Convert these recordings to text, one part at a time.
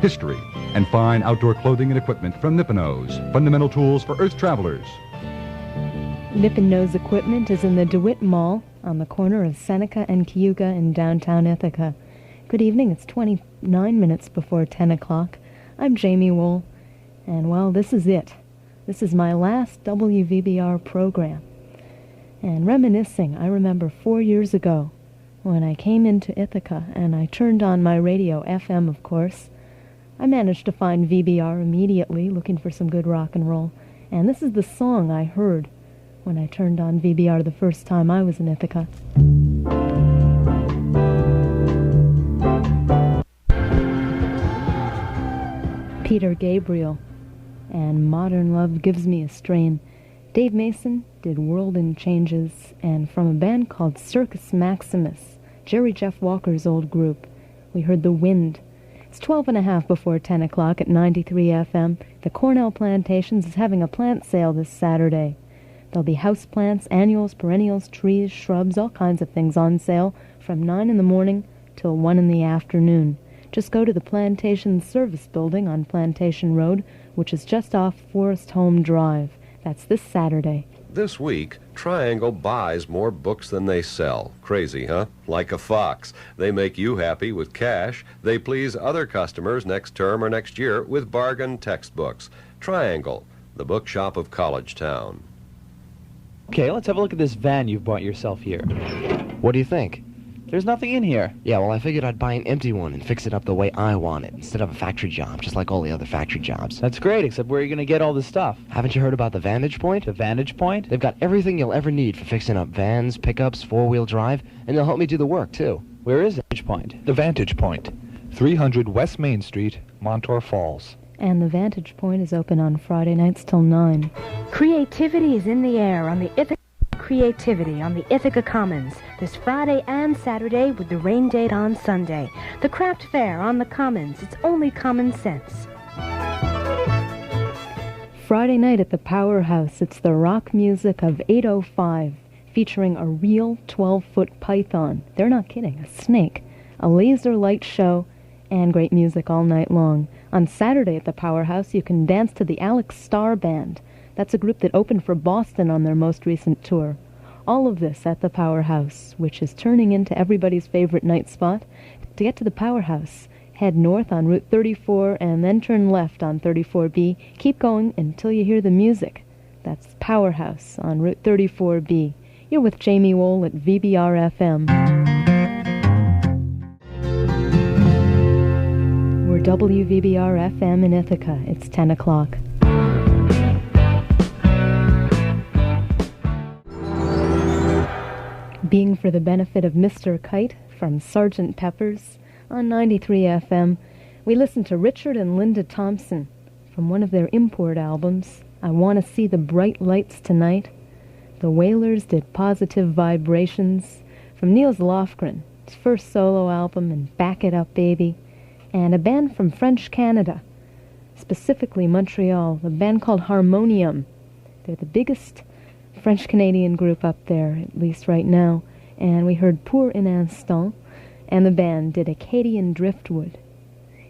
history, and fine outdoor clothing and equipment from Nippono's, fundamental tools for Earth travelers. Nippono's equipment is in the DeWitt Mall on the corner of Seneca and Cayuga in downtown Ithaca. Good evening, it's 29 minutes before 10 o'clock. I'm Jaime Wohl, and well, this is it. This is my last WVBR program. And reminiscing, I remember 4 years ago when I came into Ithaca and I turned on my radio, FM of course. I managed to find VBR immediately, looking for some good rock and roll. And this is the song I heard when I turned on VBR the first time I was in Ithaca. Peter Gabriel and Modern Love Gives Me a Strain. Dave Mason did World in Changes, and from a band called Circus Maximus, Jerry Jeff Walker's old group, we heard The Wind. It's 12 and a half before 10 o'clock at 93 FM. The Cornell Plantations is having a plant sale this Saturday. There'll be house plants, annuals, perennials, trees, shrubs, all kinds of things on sale from 9 in the morning till 1 in the afternoon. Just go to the Plantation Service Building on Plantation Road, which is just off Forest Home Drive. That's this Saturday. This week, Triangle buys more books than they sell. Crazy, huh? Like a fox. They make you happy with cash. They please other customers next term or next year with bargain textbooks. Triangle, the bookshop of College Town. Okay, let's have a look at this van you've bought yourself here. What do you think? There's nothing in here. Yeah, well, I figured I'd buy an empty one and fix it up the way I want it, instead of a factory job, just like all the other factory jobs. That's great, except where are you going to get all this stuff? Haven't you heard about the Vantage Point? The Vantage Point? They've got everything you'll ever need for fixing up vans, pickups, four-wheel drive, and they'll help me do the work, too. Where is the Vantage Point? The Vantage Point, 300 West Main Street, Montour Falls. And the Vantage Point is open on Friday nights till 9. Creativity is in the air on the Ithaca Creativity on the Ithaca Commons this Friday and Saturday with the rain date on Sunday. The craft fair on the Commons. It's only common sense. Friday night at the Powerhouse, it's the rock music of 805, featuring a real 12-foot python. They're not kidding, a snake. A laser light show and great music all night long. On Saturday at the Powerhouse, you can dance to the Alex Starr Band. That's a group that opened for Boston on their most recent tour. All of this at the Powerhouse, which is turning into everybody's favorite night spot. To get to the Powerhouse, head north on Route 34 and then turn left on 34B. Keep going until you hear the music. That's Powerhouse on Route 34B. You're with Jaime Wohl at WVBR-FM. We're WVBR-FM in Ithaca. It's 10 o'clock. Being for the benefit of Mr. Kite from Sgt. Pepper's on 93 FM, we listened to Richard and Linda Thompson from one of their import albums, I Want to See the Bright Lights Tonight. The Wailers did Positive Vibrations from Niels Lofgren, his first solo album, and Back It Up Baby. And a band from French Canada, specifically Montreal, a band called Harmonium. They're the biggest French-Canadian group up there, at least right now, and we heard Pour un Instant, and the band did Acadian Driftwood.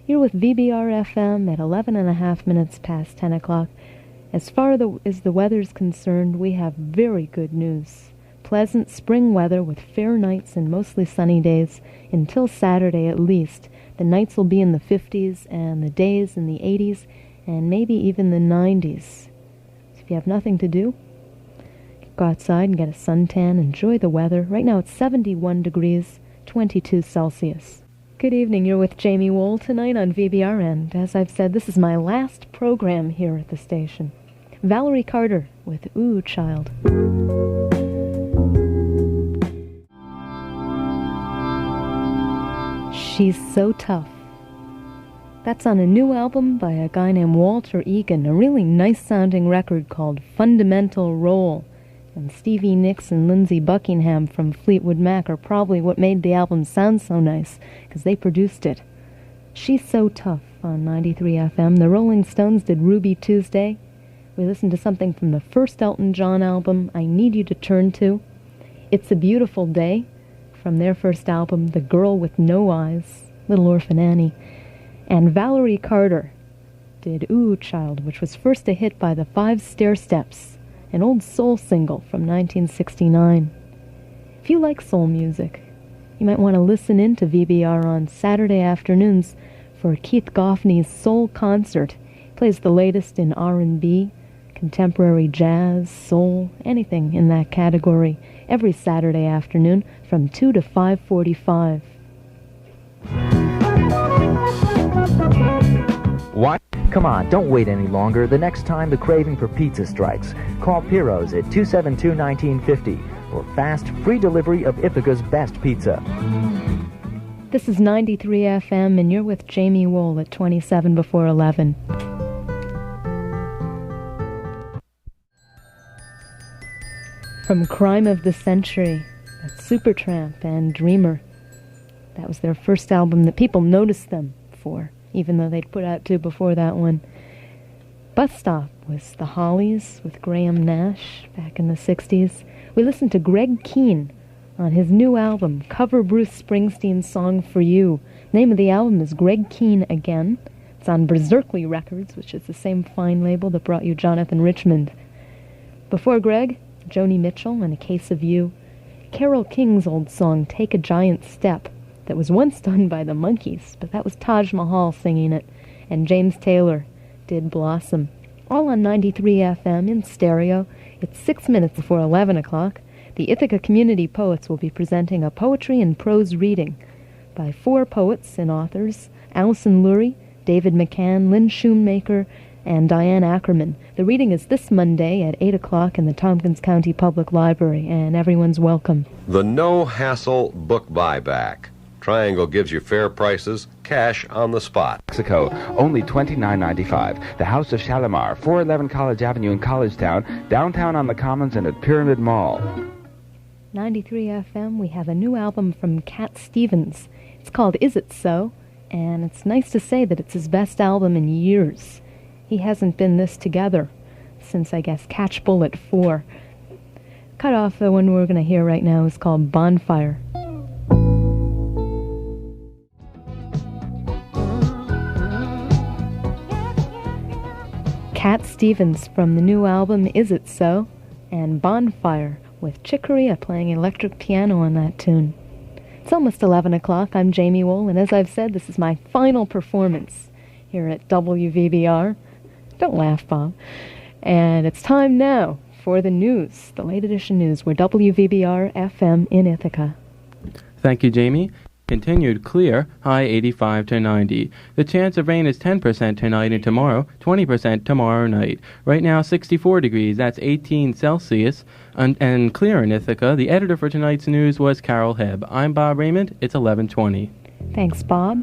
You're with WVBR-FM at 11 and a half minutes past 10 o'clock. As far as the weather's concerned, we have very good news. Pleasant spring weather with fair nights and mostly sunny days until Saturday at least. The nights will be in the 50s and the days in the 80s and maybe even the 90s. So if you have nothing to do, go outside and get a suntan, enjoy the weather. Right now it's 71 degrees, 22 Celsius. Good evening, you're with Jaime Wohl tonight on VBR, and as I've said, this is my last program here at the station. Valerie Carter with Ooh Child. She's So Tough. That's on a new album by a guy named Walter Egan, a really nice-sounding record called Fundamental Role. And Stevie Nicks and Lindsey Buckingham from Fleetwood Mac are probably what made the album sound so nice, because they produced it. She's So Tough on 93 FM. The Rolling Stones did Ruby Tuesday. We listened to something from the first Elton John album, I Need You to Turn To. It's a Beautiful Day from their first album, The Girl with No Eyes, Little Orphan Annie. And Valerie Carter did Ooh Child, which was first a hit by the Five Stairsteps, an old soul single from 1969. If you like soul music, you might want to listen in to VBR on Saturday afternoons for Keith Goffney's Soul Concert. He plays the latest in R&B, contemporary jazz, soul, anything in that category, every Saturday afternoon from 2 to 5:45. What? Come on, don't wait any longer. The next time the craving for pizza strikes, call Piro's at 272-1950 for fast, free delivery of Ithaca's best pizza. This is 93 FM, and you're with Jaime Wohl at 27 before 11. From Crime of the Century, that's Supertramp and Dreamer. That was their first album that people noticed them for, even though they'd put out two before that one. Bus Stop was The Hollies with Graham Nash back in the 60s. We listened to Greg Keane on his new album, Cover Bruce Springsteen's Song for You. The name of the album is Greg Keane Again. It's on Berserkly Records, which is the same fine label that brought you Jonathan Richmond. Before Greg, Joni Mitchell and A Case of You. Carole King's old song, Take a Giant Step, that was once done by the Monkees, but that was Taj Mahal singing it, and James Taylor did Blossom. All on 93 FM in stereo. It's 6 minutes before 11 o'clock. The Ithaca Community Poets will be presenting a poetry and prose reading by 4 poets and authors, Allison Lurie, David McCann, Lynn Shoemaker, and Diane Ackerman. The reading is this Monday at 8 o'clock in the Tompkins County Public Library, and everyone's welcome. The no-hassle book buyback. Triangle gives you fair prices, cash on the spot. Mexico, only $29.95. The House of Shalimar, 411 College Avenue in Collegetown, downtown on the Commons and at Pyramid Mall. 93 FM, we have a new album from Cat Stevens. It's called Is It So? And it's nice to say that it's his best album in years. He hasn't been this together since, I guess, Catch Bullet 4. Cut off, the one we're going to hear right now is called Bonfire. Cat Stevens from the new album Is It So? And Bonfire with Chick Corea playing electric piano on that tune. It's almost 11 o'clock. I'm Jaime Wohl, and as I've said, this is my final performance here at WVBR. Don't laugh, Bob. And it's time now for the news, the late edition news. We're WVBR-FM in Ithaca. Thank you, Jamie. Continued clear, high 85 to 90. The chance of rain is 10% tonight and tomorrow, 20% tomorrow night. Right now, 64 degrees, that's 18 Celsius, and clear in Ithaca. The editor for tonight's news was Carol Hebb. I'm Bob Raymond. It's 11:20. Thanks, Bob.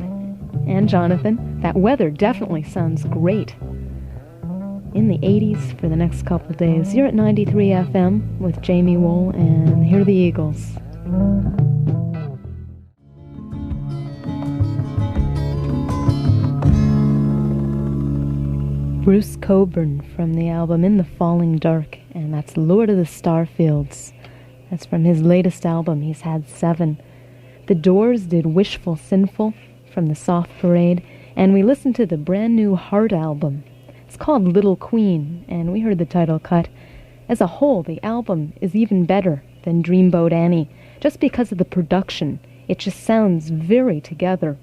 And Jonathan. That weather definitely sounds great. In the 80s for the next couple days. You're at 93 FM with Jaime Wohl, and here are the Eagles. Bruce Coburn from the album In the Falling Dark, and that's Lord of the Starfields. That's from his latest album. He's had 7. The Doors did Wishful Sinful from the Soft Parade, and we listened to the brand new Heart album. It's called Little Queen, and we heard the title cut. As a whole, the album is even better than Dreamboat Annie, just because of the production. It just sounds very together.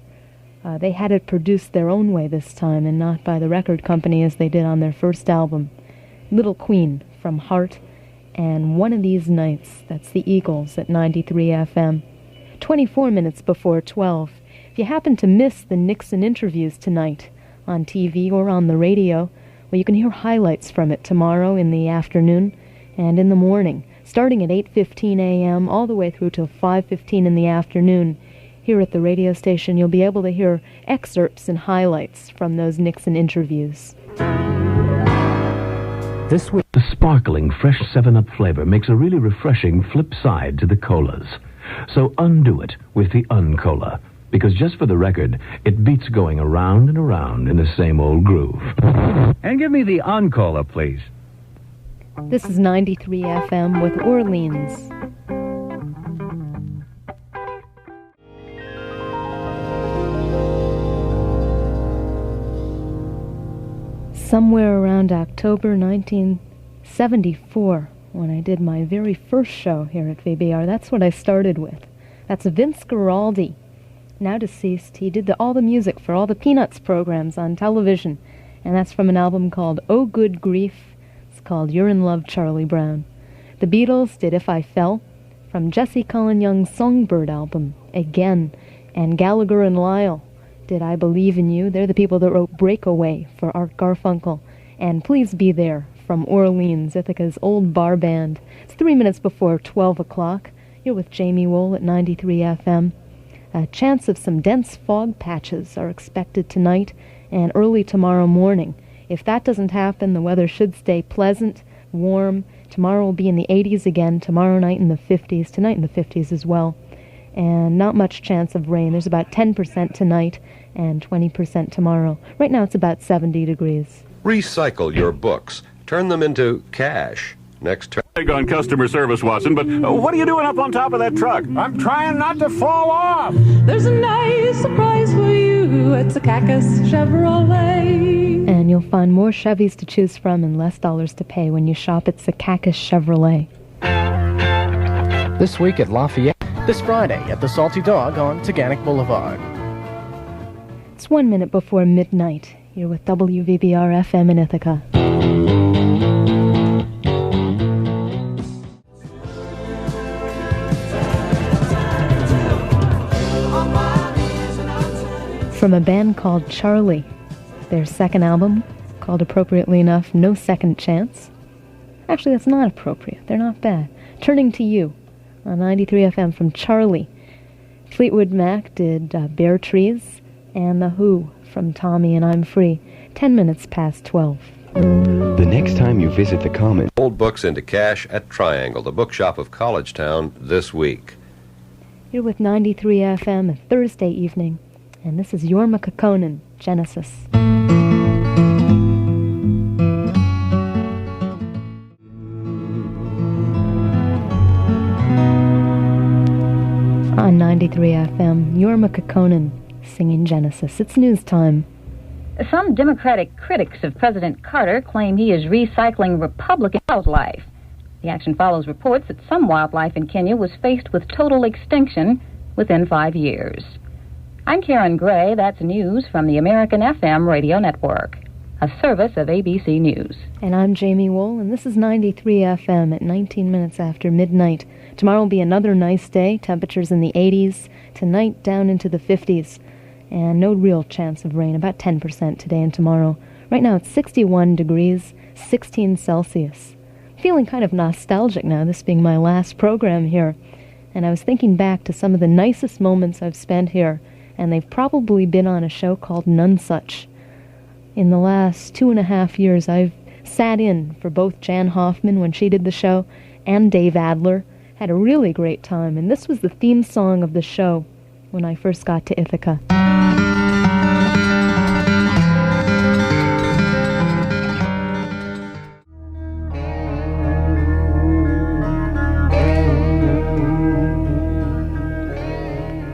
They had it produced their own way this time, and not by the record company as they did on their first album. Little Queen from Heart, and One of These Nights. That's the Eagles at 93 FM. 24 minutes before 12. If you happen to miss the Nixon interviews tonight on TV or on the radio, well, you can hear highlights from it tomorrow in the afternoon and in the morning, starting at 8:15 a.m. all the way through till 5:15 in the afternoon. Here at the radio station, you'll be able to hear excerpts and highlights from those Nixon interviews. This week, the sparkling fresh 7-Up flavor makes a really refreshing flip side to the colas. So undo it with the Uncola, because just for the record, it beats going around and around in the same old groove. And give me the Uncola, please. This is 93 FM with Orleans. somewhere around October 1974, when I did my very first show here at VBR. That's what I started with. That's Vince Guaraldi, now deceased. He did all the music for all the Peanuts programs on television, and that's from an album called Oh Good Grief. It's called You're in Love, Charlie Brown. The Beatles did If I Fell, from Jesse Colin Young's Songbird album, Again, and Gallagher and Lyle did I Believe in You. They're the people that wrote Breakaway for Art Garfunkel, and Please Be There from Orleans, Ithaca's old bar band. It's 3 minutes before 12 o'clock. You're with Jaime Wohl at 93 FM. A chance of some dense fog patches are expected tonight and early tomorrow morning. If that doesn't happen, the weather should stay pleasant, warm. Tomorrow will be in the 80s again, tomorrow night in the 50s, tonight in the 50s as well. And not much chance of rain. There's about 10% tonight and 20% tomorrow. Right now it's about 70 degrees. Recycle your books. Turn them into cash. Next turn. On customer service, Watson, but what are you doing up on top of that truck? I'm trying not to fall off. There's a nice surprise for you. It's a Cactus Chevrolet. And you'll find more Chevys to choose from and less dollars to pay when you shop at Secaucus Chevrolet. This week at Lafayette. This Friday at the Salty Dog on Taganic Boulevard. It's 1 minute before midnight. You're with WVBR-FM in Ithaca. From a band called Charlie, their second album, called appropriately enough, No Second Chance. Actually, that's not appropriate. They're not bad. Turning to You on 93 FM from Charlie. Fleetwood Mac did Bare Trees, and The Who from Tommy and I'm Free. 10 minutes past 12. The next time you visit the Commons. Old books into cash at Triangle, the bookshop of Collegetown, this week. You're with 93 FM, a Thursday evening. And this is Jorma Kaukonen, Genesis. On 93 FM, Jorma Kaukonen singing Genesis. It's news time. Some Democratic critics of President Carter claim he is recycling Republican wildlife. The action follows reports that some wildlife in Kenya was faced with total extinction within 5 years. I'm Karen Gray. That's news from the American FM radio network, a service of ABC News. And I'm Jaime Wohl, and this is 93 FM at 19 minutes after midnight. Tomorrow will be another nice day, temperatures in the 80s, tonight down into the 50s, and no real chance of rain, about 10% today and tomorrow. Right now it's 61 degrees, 16 Celsius. Feeling kind of nostalgic now, this being my last program here, and I was thinking back to some of the nicest moments I've spent here, and they've probably been on a show called None Such. In the last 2.5 years, I've sat in for both Jan Hoffman when she did the show and Dave Adler. Had a really great time, and this was the theme song of the show when I first got to Ithaca.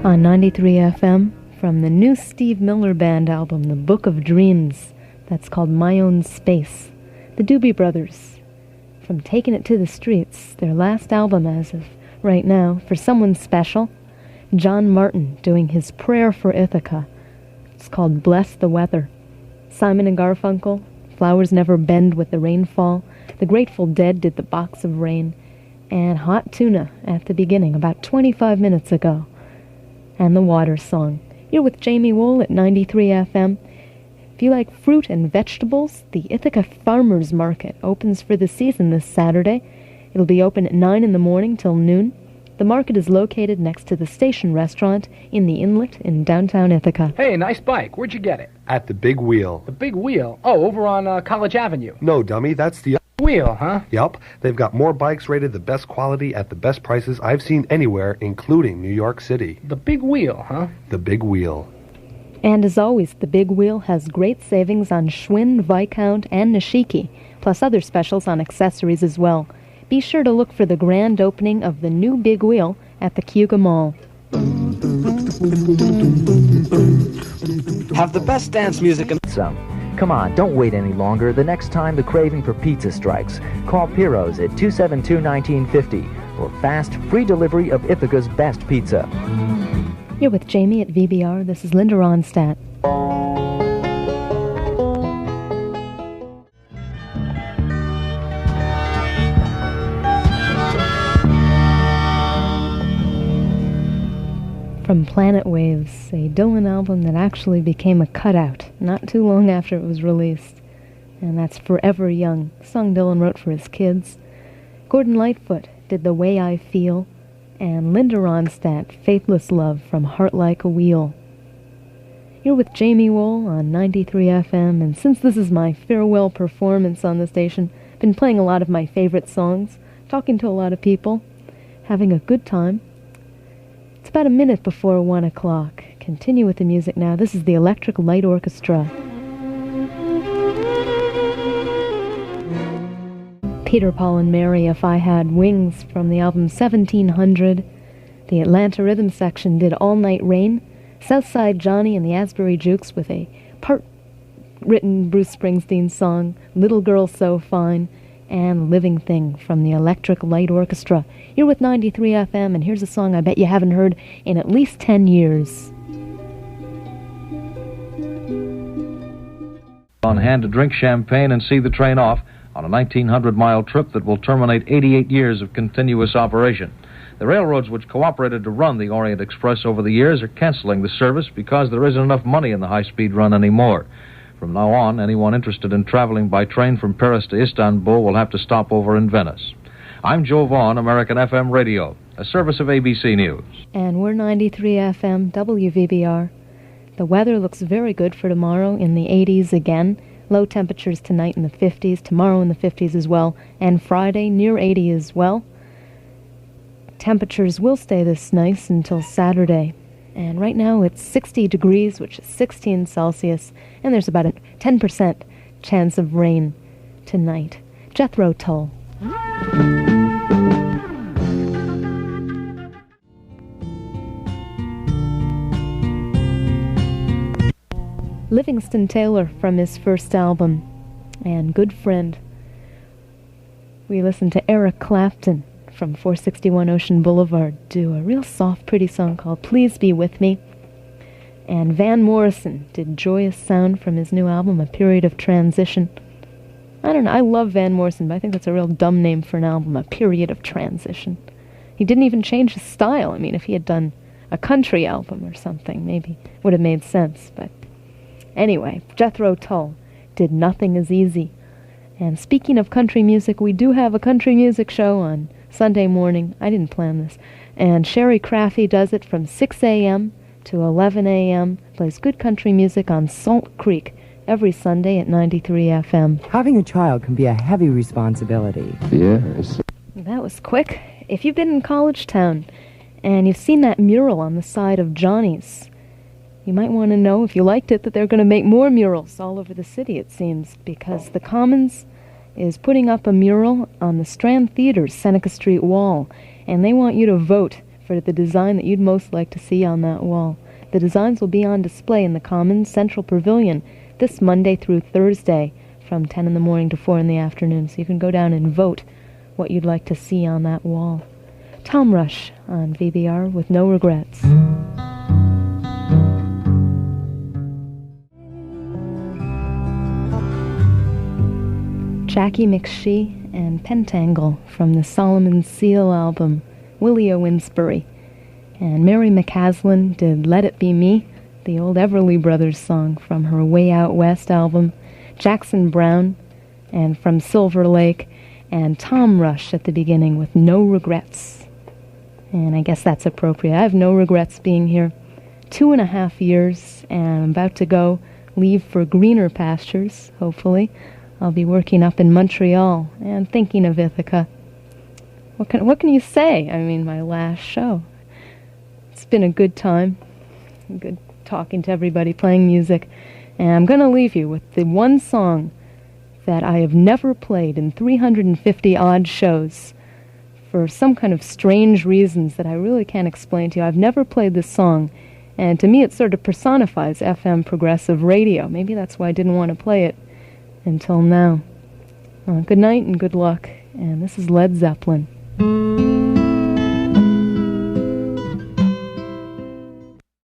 On 93 FM, from the new Steve Miller Band album, The Book of Dreams, that's called My Own Space. The Doobie Brothers, from Taking It to the Streets, their last album as of right now, For Someone Special. John Martin doing his prayer for Ithaca. It's called Bless the Weather. Simon and Garfunkel, Flowers Never Bend with the Rainfall. The Grateful Dead did The Box of Rain. And Hot Tuna at the beginning, about 25 minutes ago. And the Water Song. You're with Jaime Wohl at 93 FM. If you like fruit and vegetables, the Ithaca Farmers Market opens for the season this Saturday. It'll be open at 9 in the morning till noon. The market is located next to the Station Restaurant in the Inlet in downtown Ithaca. Hey, nice bike. Where'd you get it? At the Big Wheel. The Big Wheel? Oh, over on College Avenue. No, dummy, that's the Wheel, huh? Yup. They've got more bikes rated the best quality at the best prices I've seen anywhere, including New York City. The Big Wheel, huh? The Big Wheel. And as always, the Big Wheel has great savings on Schwinn, Viscount, and Nishiki, plus other specials on accessories as well. Be sure to look for the grand opening of the new Big Wheel at the Cayuga Mall. Have the best dance music and some. Come on, don't wait any longer. The next time the craving for pizza strikes, call Piro's at 272-1950 for fast, free delivery of Ithaca's best pizza. You're with Jamie at VBR. This is Linda Ronstadt. From Planet Waves, a Dylan album that actually became a cutout not too long after it was released. And that's Forever Young, a song Dylan wrote for his kids. Gordon Lightfoot did The Way I Feel, and Linda Ronstadt, Faithless Love from Heart Like a Wheel. You're with Jaime Wohl on 93 FM, and since this is my farewell performance on the station, I've been playing a lot of my favorite songs, talking to a lot of people, having a good time. It's about a minute before 1 o'clock. Continue with the music now. This is the Electric Light Orchestra. Peter, Paul, and Mary, If I Had Wings, from the album 1700. The Atlanta Rhythm Section did All Night Rain. Southside Johnny and the Asbury Jukes with a part-written Bruce Springsteen song, Little Girl So Fine, and Living Thing from the Electric Light Orchestra. You're with 93 FM, and here's a song I bet you haven't heard in at least 10 years. On hand to drink champagne and see the train off on a 1,900-mile trip that will terminate 88 years of continuous operation. The railroads which cooperated to run the Orient Express over the years are canceling the service because there isn't enough money in the high-speed run anymore. From now on, anyone interested in traveling by train from Paris to Istanbul will have to stop over in Venice. I'm Joe Vaughn, American FM Radio, a service of ABC News. And we're 93 FM, WVBR. The weather looks very good for tomorrow, in the 80s again. Low temperatures tonight in the 50s, tomorrow in the 50s as well, and Friday near 80 as well. Temperatures will stay this nice until Saturday. And right now it's 60 degrees, which is 16 Celsius, and there's about a 10% chance of rain tonight. Jethro Tull. Livingston Taylor from his first album, and Good Friend. We listened to Eric Clapton from 461 Ocean Boulevard do a real soft, pretty song called Please Be With Me. And Van Morrison did Joyous Sound from his new album, A Period of Transition. I don't know, I love Van Morrison, but I think that's a real dumb name for an album, A Period of Transition. He didn't even change his style. I mean, if he had done a country album or something, maybe it would have made sense. But anyway, Jethro Tull did Nothing Is Easy. And speaking of country music, we do have a country music show on Sunday morning. I didn't plan this. And Sherry Craffey does it from 6 a.m. to 11 a.m. Plays good country music on Salt Creek every Sunday at 93 FM. Having a child can be a heavy responsibility. Yes. That was quick. If you've been in College Town and you've seen that mural on the side of Johnny's, you might want to know, if you liked it, that they're going to make more murals all over the city, it seems, because the Commons is putting up a mural on the Strand Theater's Seneca Street wall, and they want you to vote for the design that you'd most like to see on that wall. The designs will be on display in the Commons Central Pavilion this Monday through Thursday from 10 in the morning to 4 in the afternoon, so you can go down and vote what you'd like to see on that wall. Tom Rush on VBR with No Regrets. Jackie McShee and Pentangle from the Solomon Seal album, Willie Owinsbury. And Mary McCaslin did Let It Be Me, the old Everly Brothers song from her Way Out West album, Jackson Browne, and from Silver Lake, and Tom Rush at the beginning with No Regrets. And I guess that's appropriate. I have no regrets being here 2.5 years, and I'm about to leave for greener pastures, hopefully. I'll be working up in Montreal and thinking of Ithaca. What can you say? I mean, my last show. It's been a good time. Good talking to everybody, playing music. And I'm going to leave you with the one song that I have never played in 350-odd shows for some kind of strange reasons that I really can't explain to you. I've never played this song And to me, it sort of personifies FM progressive radio. Maybe that's why I didn't want to play it until now. Good night and good luck. And this is Led Zeppelin.